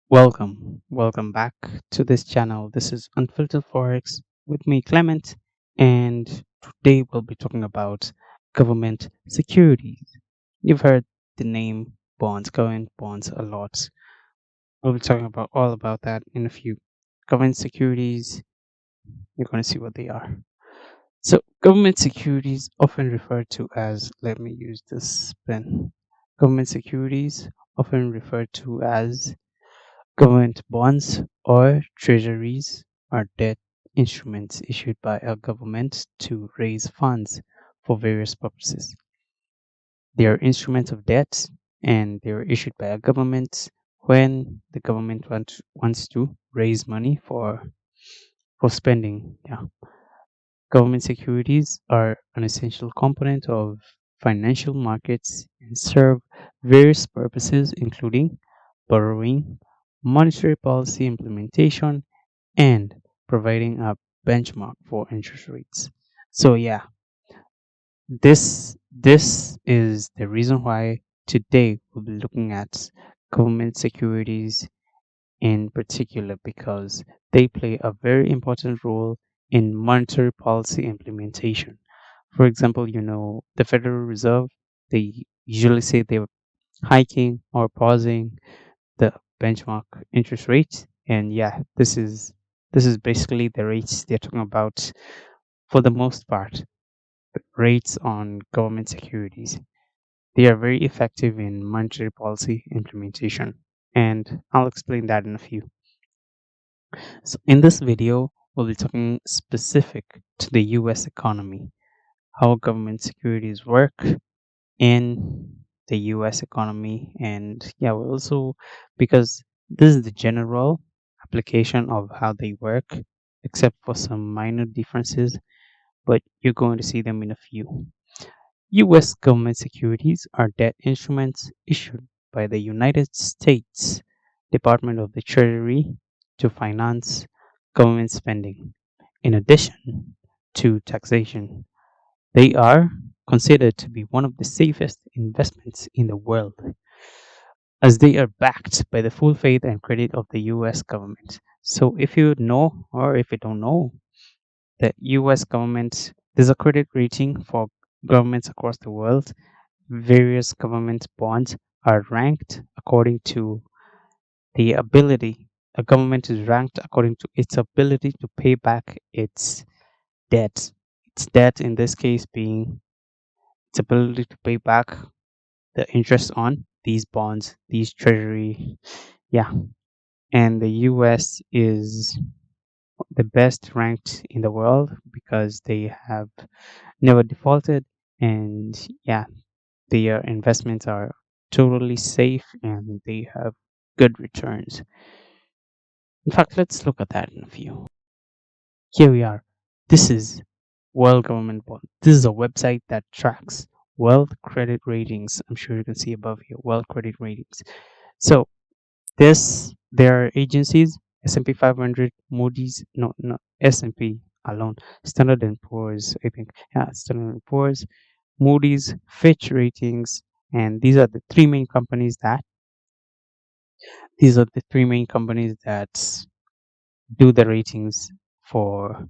Welcome back to this channel. This is Unfiltered Forex with me, Clement, and today we'll be talking about government securities. You've heard the name bonds, government bonds a lot. We'll be talking about all about that in a few. Government securities, you're going to see what they are. So, government securities, often referred to as, let me use this pen. Government securities, often referred to as government bonds or treasuries are debt instruments issued by a government to raise funds for various purposes. They are instruments of debt and they are issued by a government when the government wants to raise money for spending. Yeah. Government securities are an essential component of financial markets and serve various purposes including borrowing, monetary policy implementation, and providing a benchmark for interest rates. So yeah, this is the reason why today we'll be looking at government securities in particular because they play a very important role in monetary policy implementation. For example, the Federal Reserve, they usually say they're hiking or pausing the benchmark interest rate. And yeah, this is basically the rates they're talking about for the most part, rates on government securities. They are very effective in monetary policy implementation. And I'll explain that in a few. So in this video, we'll be talking specific to the US economy, how government securities work in the US economy. And yeah, we also, because this is the general application of how they work, except for some minor differences, but you're going to see them in a few. US government securities are debt instruments issued by the United States Department of the Treasury to finance government spending. In addition to taxation, they are considered to be one of the safest investments in the world, as they are backed by the full faith and credit of the US government. So, if you know or if you don't know, the US government, there's a credit rating for governments across the world. Various government bonds are ranked according to the ability. A government is ranked according to its ability to pay back its debt. Its debt, in this case, being its ability to pay back the interest on these bonds, these treasury. Yeah. And the US is the best ranked in the world because they have never defaulted, and yeah, their investments are totally safe and they have good returns. In fact, let's look at that in a few. Here we are. This is World Government Bond. This is a website that tracks world credit ratings. I'm sure you can see above here, world credit ratings. So there are agencies, S&P 500, Moody's, no, not S&P alone, Standard and Poor's, I think. Yeah, Standard and Poor's, Moody's, Fitch Ratings, and these are the three main companies that do the ratings for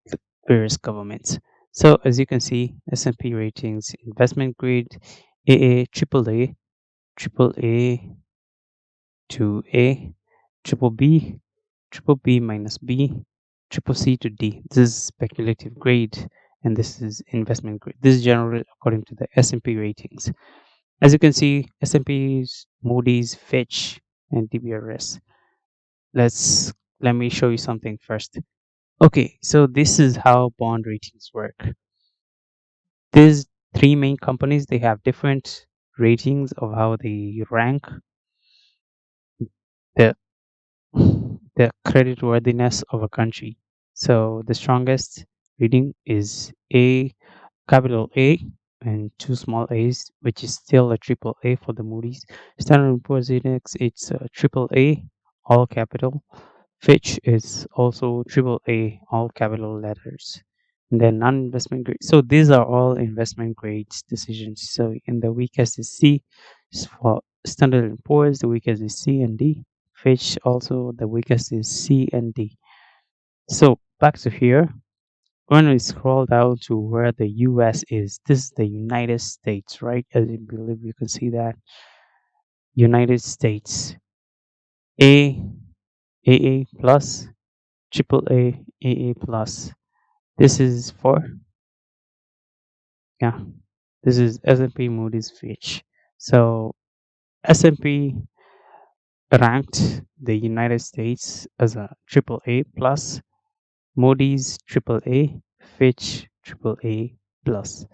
the various governments. So as you can see, S&P ratings, investment grade, AA, triple A to A, triple B, triple B minus B, triple C to D. This is speculative grade, and this is investment grade. This is generally according to the S&P ratings. As you can see, S&P's, Moody's, Fitch, and DBRS. Let me show you something first. Okay, so this is how bond ratings work. These three main companies, they have different ratings of how they rank the the credit worthiness of a country. So the strongest rating is A, capital A, and two small A's, which is still a triple A for the Moody's. Standard and Poor's Index, it's a triple A, all capital. Fitch is also triple A, all capital letters. And then non-investment grade. So these are all investment grades decisions. So in the weakest is C. For Standard and Poor's, the weakest is C and D. Fitch also the weakest is C and D. So back to here. When we scroll down to where the US is, this is the United States, right? As I believe you can see that United States A, AA plus, triple A, AA plus. This is for, yeah, this is S&P Moody's Fitch. So S&P ranked the United States as a triple A plus, Moody's triple A, Fitch triple A plus,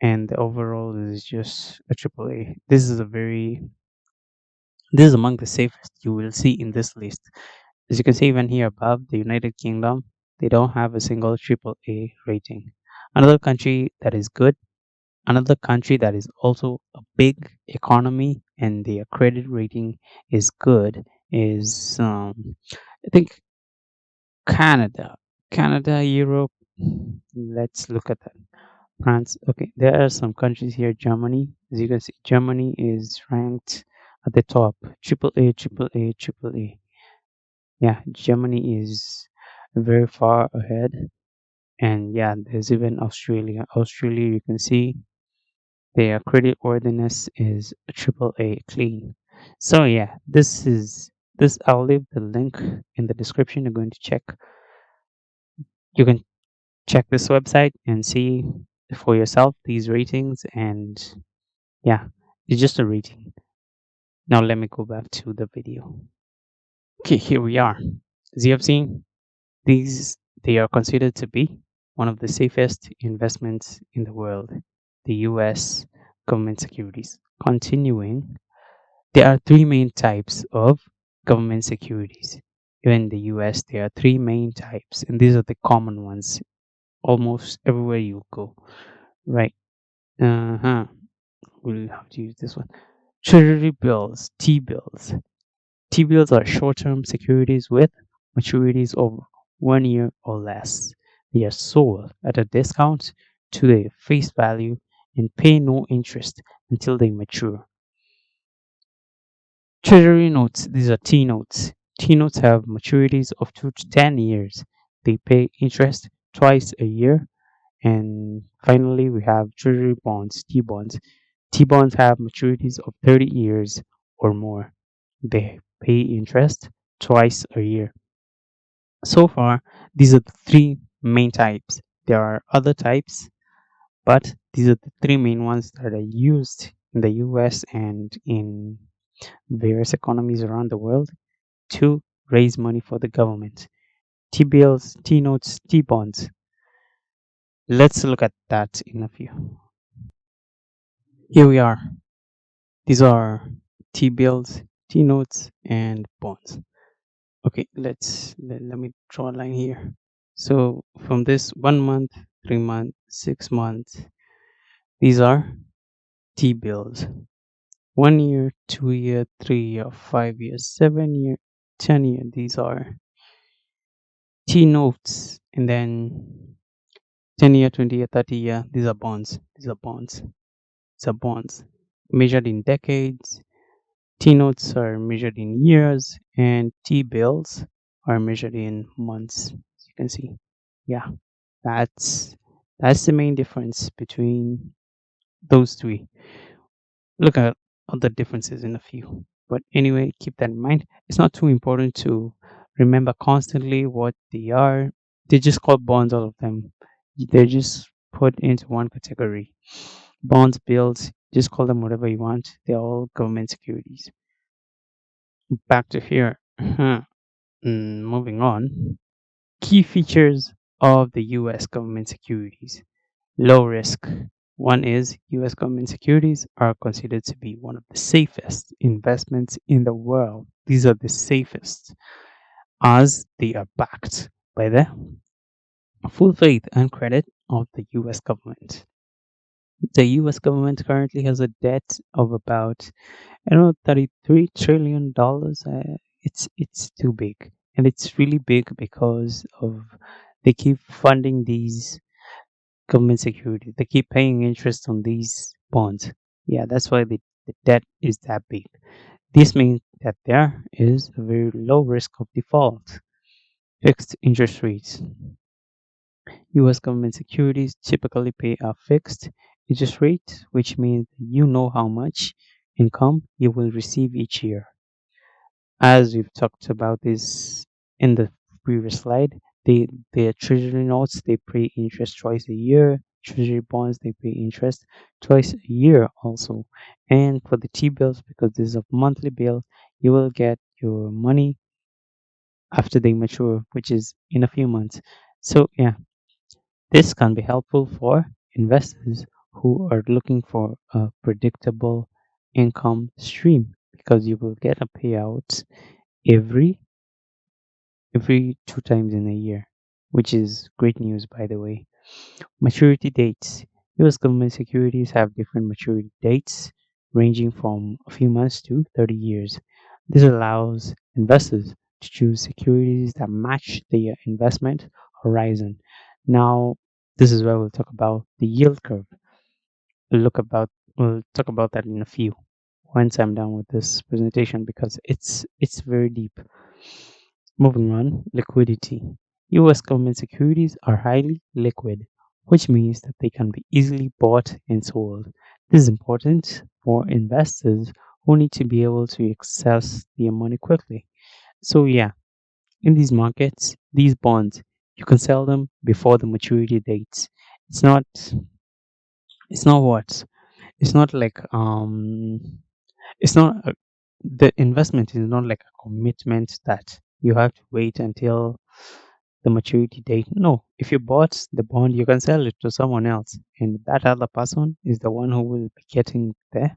and the overall is just a triple A. This is among the safest you will see in this list. As you can see even here above, the United Kingdom, they don't have a single triple A rating. Another country that is good, another country that is also a big economy and their credit rating is good is I think Canada. Canada, Europe. Let's look at that. France. Okay, there are some countries here. Germany. As you can see, Germany is ranked at the top. Triple A, triple A, triple A. Yeah, Germany is very far ahead. And yeah, there's even Australia. Australia, you can see their credit worthiness is a triple A clean. So yeah, this. I'll leave the link in the description. You're going to check. You can check this website and see for yourself these ratings. And yeah, it's just a rating. Now let me go back to the video. Okay, here we are. As you have seen, these they are considered to be one of the safest investments in the world. The US government securities. Continuing, there are three main types of government securities. Even in the US, there are three main types, and these are the common ones almost everywhere you go. Right. Uh-huh. We'll have to use this one. Treasury bills, T bills. T bills are short term securities with maturities of 1 year or less. They are sold at a discount to their face value and pay no interest until they mature. Treasury notes, these are T notes. T notes have maturities of 2 to 10 years. They pay interest twice a year. And finally, we have treasury bonds, T bonds. T bonds have maturities of 30 years or more. They pay interest twice a year. So far, these are the three main types. There are other types, but these are the three main ones that are used in the US and in various economies around the world to raise money for the government. T bills, T notes, T bonds. Let's look at that in a few. Here we are. These are T bills, T notes, and bonds. Okay, let me draw a line here. So from this 1 month, 3 month, 6 months, these are T bills. 1 year, 2 year, 3 year, 5 years, 7 year, 10 year. These are T notes, and then 10 year, 20 year, 30 year. These are bonds. These are bonds. These are bonds measured in decades. T notes are measured in years, and T bills are measured in months. As you can see, yeah, that's that's the main difference between those three. Look at other differences in a few, but anyway, keep that in mind. It's not too important to remember constantly what they are. They just call bonds, all of them. They're just put into one category. Bonds, bills, just call them whatever you want. They're all government securities. Back to here. Moving on. Key features of the US government securities. Low risk. One is US government securities are considered to be one of the safest investments in the world. These are the safest as they are backed by the full faith and credit of the US government. The US government currently has a debt of about, I don't know, $33 trillion. It's too big, and it's really big because of they keep funding these government securities. They keep paying interest on these bonds. Yeah, that's why the debt is that big. This means that there is a very low risk of default. Fixed interest rates. US government securities typically pay a fixed interest rate, which means you know how much income you will receive each year. As we've talked about this in the previous slide, their treasury notes they pay interest twice a year. Treasury bonds they pay interest twice a year also. And for the T bills, because this is a monthly bill, you will get your money after they mature, which is in a few months. So yeah, this can be helpful for investors who are looking for a predictable income stream because you will get a payout every every 2 times in a year, which is great news, by the way. Maturity dates. US government securities have different maturity dates, ranging from a few months to 30 years. This allows investors to choose securities that match their investment horizon. Now, this is where we'll talk about the yield curve. We'll talk about that in a few once I'm done with this presentation because it's very deep. Moving on, liquidity. US government securities are highly liquid, which means that they can be easily bought and sold. This is important for investors who need to be able to access their money quickly. So, yeah, in these markets, these bonds, you can sell them before the maturity dates. It's not, it's not what? It's not like, it's not, the investment is not like a commitment that you have to wait until the maturity date. No, if you bought the bond, you can sell it to someone else, and that other person is the one who will be getting the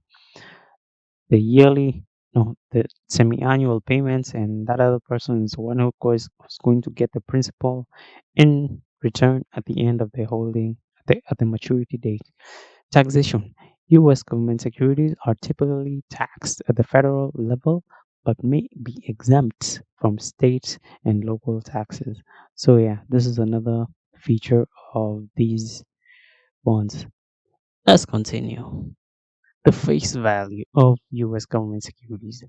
yearly, no, the semi-annual payments, and that other person is the one who is going to get the principal in return at the end of the holding at the maturity date. Taxation. U.S. government securities are typically taxed at the federal level but may be exempt from state and local taxes. So, yeah, this is another feature of these bonds. Let's continue. The face value of US government securities.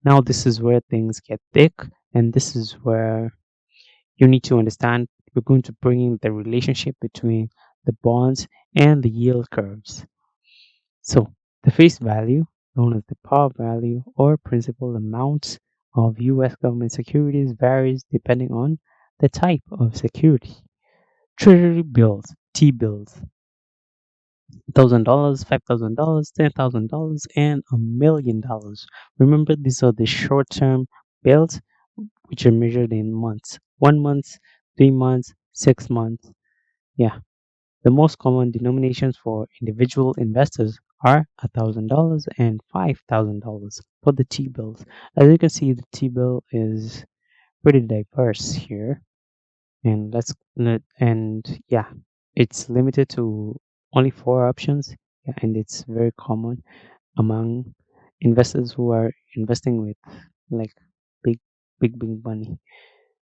Now, this is where things get thick, and this is where you need to understand we're going to bring in the relationship between the bonds and the yield curves. So, the face value, known as the par value or principal amount of US government securities, varies depending on the type of security. Treasury bills, T bills, $1,000, $5,000, $10,000, and $1 million. Remember, these are the short term bills which are measured in months 1 month, 3 months, 6 months. Yeah, the most common denominations for individual investors are $1,000 and $5,000 for the T bills. As you can see, the T bill is pretty diverse here, and yeah, it's limited to only four options, yeah, and it's very common among investors who are investing with like big, big money.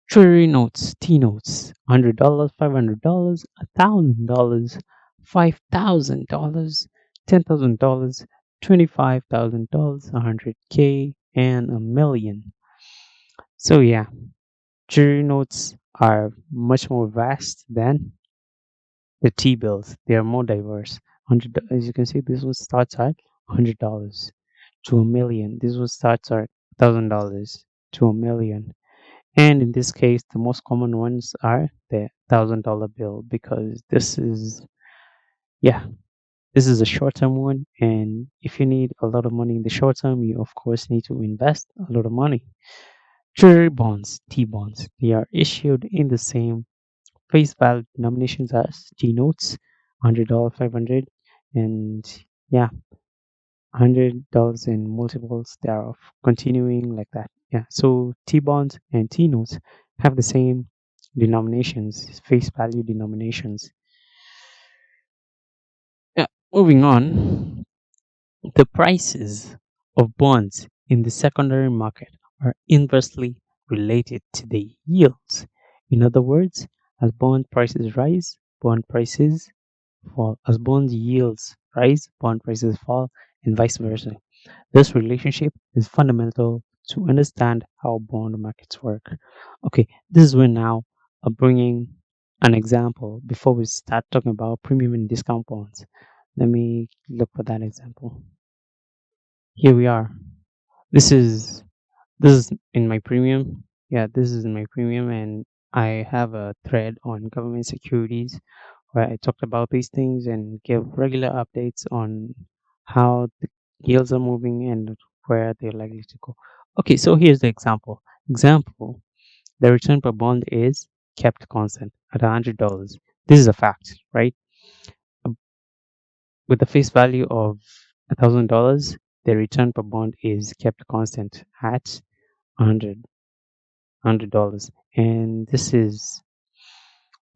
Treasury notes, T notes, $100, $500, $1,000, $5,000, $10,000, $25,000, 100K, and a million. So yeah, treasury notes are much more vast than the T bills. They are more diverse. As you can see, this one starts at $100 to a million. This one starts at $1,000 to a million. And in this case, the most common ones are the $1,000 bill because yeah, this is a short term one. And if you need a lot of money in the short term, you of course need to invest a lot of money. Treasury bonds, T bonds, they are issued in the same face value denominations as T notes, $100, 500, and yeah, $100 in multiples thereof, continuing like that. Yeah, so T bonds and T notes have the same denominations, face value denominations. Yeah, moving on, the prices of bonds in the secondary market are inversely related to the yields. In other words, as bond prices rise, bond prices fall. As bond yields rise, bond prices fall, and vice versa. This relationship is fundamental to understand how bond markets work. Okay, this is where now I'm bringing an example before we start talking about premium and discount bonds. Let me look for that example. Here we are. This is this is in my premium. Yeah, this is in my premium, and I have a thread on government securities where I talked about these things and give regular updates on how the yields are moving and where they're likely to go. Okay, so here's the example. Example: the return per bond is kept constant at $100. This is a fact, right? Uh, With the face value of $1,000, the return per bond is kept constant at 100 dollars, and this is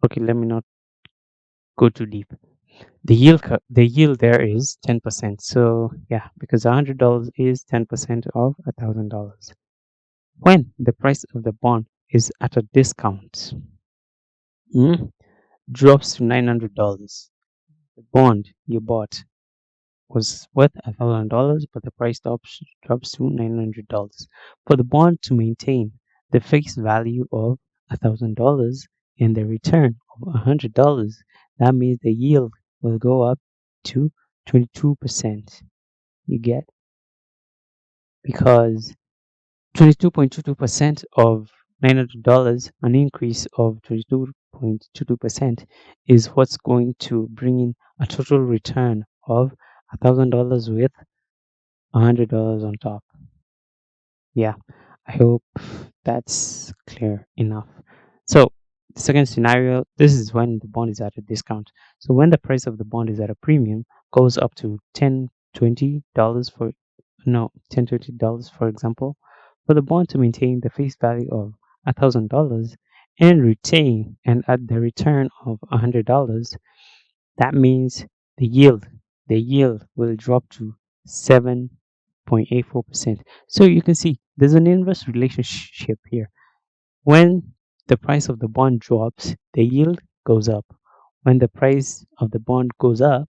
okay. Let me not go too deep. The yield there is 10%. So yeah, because $100 is 10% of $1,000. When the price of the bond is at a discount, mm, drops to $900. The bond you bought was worth $1,000, but the price drops to $900. For the bond to maintain the face value of $1,000 and the return of $100, that means the yield will go up to 22%. You get, because 22.22% of $900, an increase of 22.22%, is what's going to bring in a total return of $1,000 with $100 on top. Yeah, I hope that's clear enough. So, the second scenario, this is when the bond is at a discount. So, when the price of the bond is at a premium, goes up to $10, $20 for no $10, $20 for example, for the bond to maintain the face value of $1,000 and retain and add the return of $100, that means the yield the yield will drop to 7.84%. So you can see there's an inverse relationship here. When the price of the bond drops, the yield goes up. When the price of the bond goes up,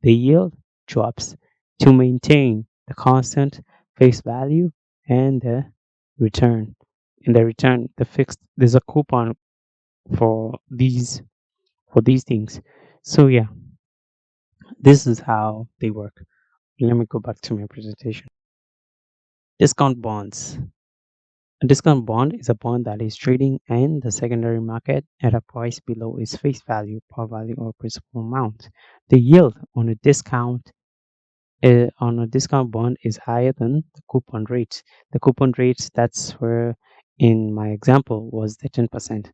the yield drops to maintain the constant face value and the return. In the return, there's a coupon for these things. So yeah, this is how they work. Let me go back to my presentation. Discount bonds. A discount bond is a bond that is trading in the secondary market at a price below its face value, par value, or principal amount. The yield on a discount bond is higher than the coupon rate. The coupon rate, that's where in my example was the 10%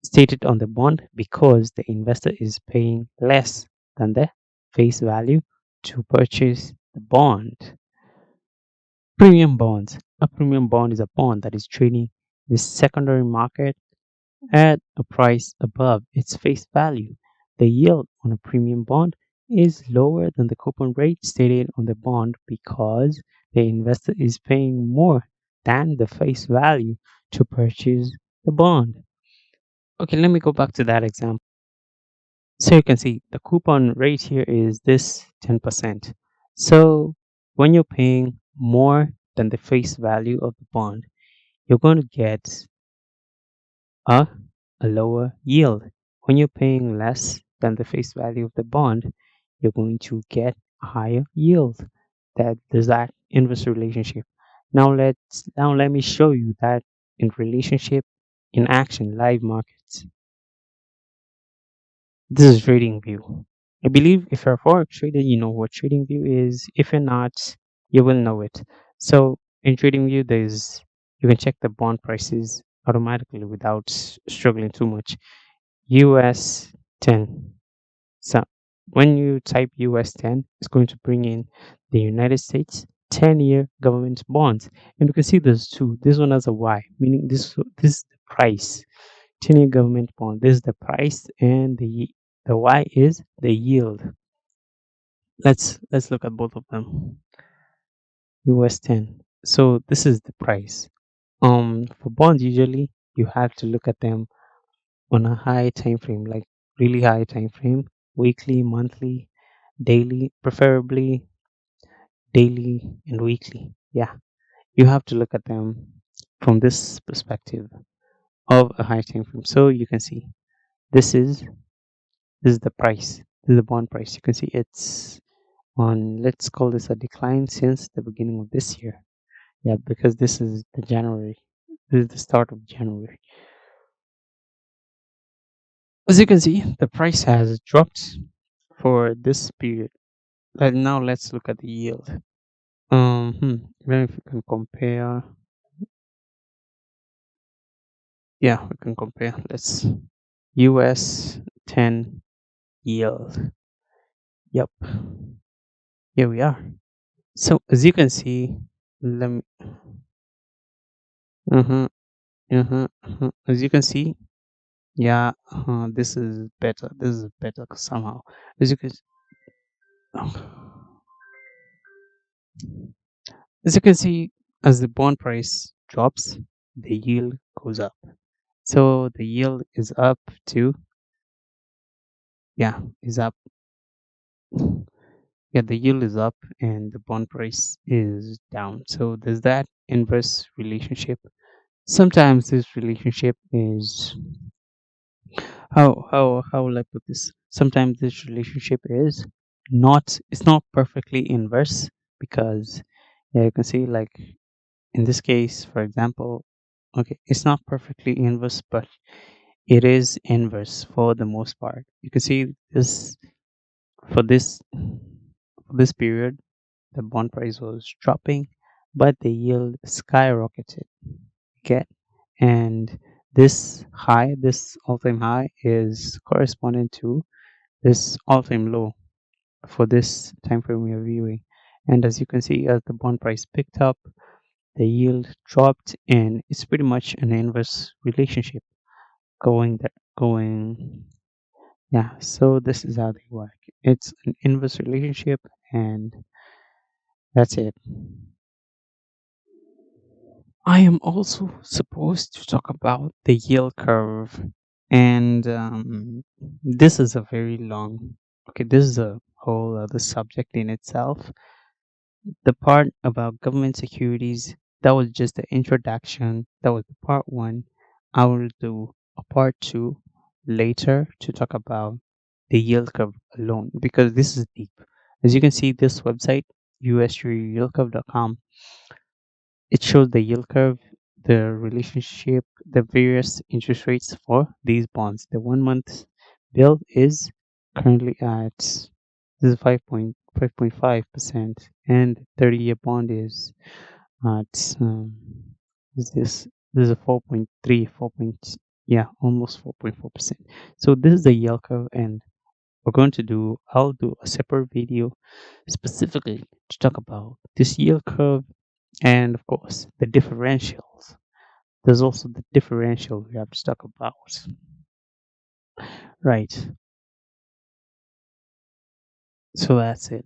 stated on the bond, because the investor is paying less than the face value to purchase the bond. Premium bonds. A premium bond is a bond that is trading in the secondary market at a price above its face value. The yield on a premium bond is lower than the coupon rate stated on the bond because the investor is paying more than the face value to purchase the bond. Okay, let me go back to that example. So you can see the coupon rate here is this 10%. So when you're paying more than the face value of the bond, you're going to get a, a lower yield. When you're paying less than the face value of the bond, you're going to get a higher yield. There's that inverse relationship. Now let me show you that in relationship in action, live markets. This is trading view. I believe if you're a forex trader, you know what trading view is. If you're not, you will know it. So in trading view, you can check the bond prices automatically without struggling too much. US 10. So when you type US 10, it's going to bring in the United States 10-year government bonds. And you can see there's two. This one has a Y, meaning this is the price. 10-year government bond. This is the price, and the Y is the yield. Let's look at both of them. US 10. So this is the price. For bonds, usually you have to look at them on a high time frame, like really high time frame, weekly, monthly, daily, preferably daily and weekly. Yeah, you have to look at them from this perspective of a high time frame. So you can see this is this is the price. This is the bond price. You can see it's on, let's call this a decline since the beginning of this year. Yeah, because this is the January. This is the start of January. As you can see, the price has dropped for this period. Now let's look at the yield. Then if we can compare, yeah, we can compare. Let's US 10 yield. Yep, here we are. So as you can see, let me, uh-huh, as you can see, yeah, this is better. This is better somehow. As you can, as you can see, as the bond price drops, the yield goes up. So the yield is up to, yeah, is up. Yeah, the yield is up and the bond price is down. So there's that inverse relationship. Sometimes this relationship is, how will I put this? Sometimes this relationship is not, it's not perfectly inverse, because yeah, you can see like in this case, for example, okay, it's not perfectly inverse, but it is inverse for the most part. You can see this for this period, the bond price was dropping, but the yield skyrocketed. Okay, and this high, this all-time high, is corresponding to this all-time low for this time frame we are viewing. And as you can see, as the bond price picked up, the yield dropped, and it's pretty much an inverse relationship going. Yeah, so this is how they work. It's an inverse relationship, and that's it. I am also supposed to talk about the yield curve, and this is a very long. Okay, this is a whole other subject in itself. The part about government securities, that was just the introduction. That was the part one. I will do a part two later to talk about the yield curve alone, because this is deep. As you can see, this website, usdeyieldcurve.com, it shows the yield curve, the relationship, the various interest rates for these bonds. The 1 month bill is currently at, this is 5.5%, and 30-year bond is at, is this is a 4.3, 4 point, yeah, almost 4.4%. So this is the yield curve, and I'll do a separate video specifically to talk about this yield curve, and of course the differentials. There's also the differential we have to talk about. Right. So that's it.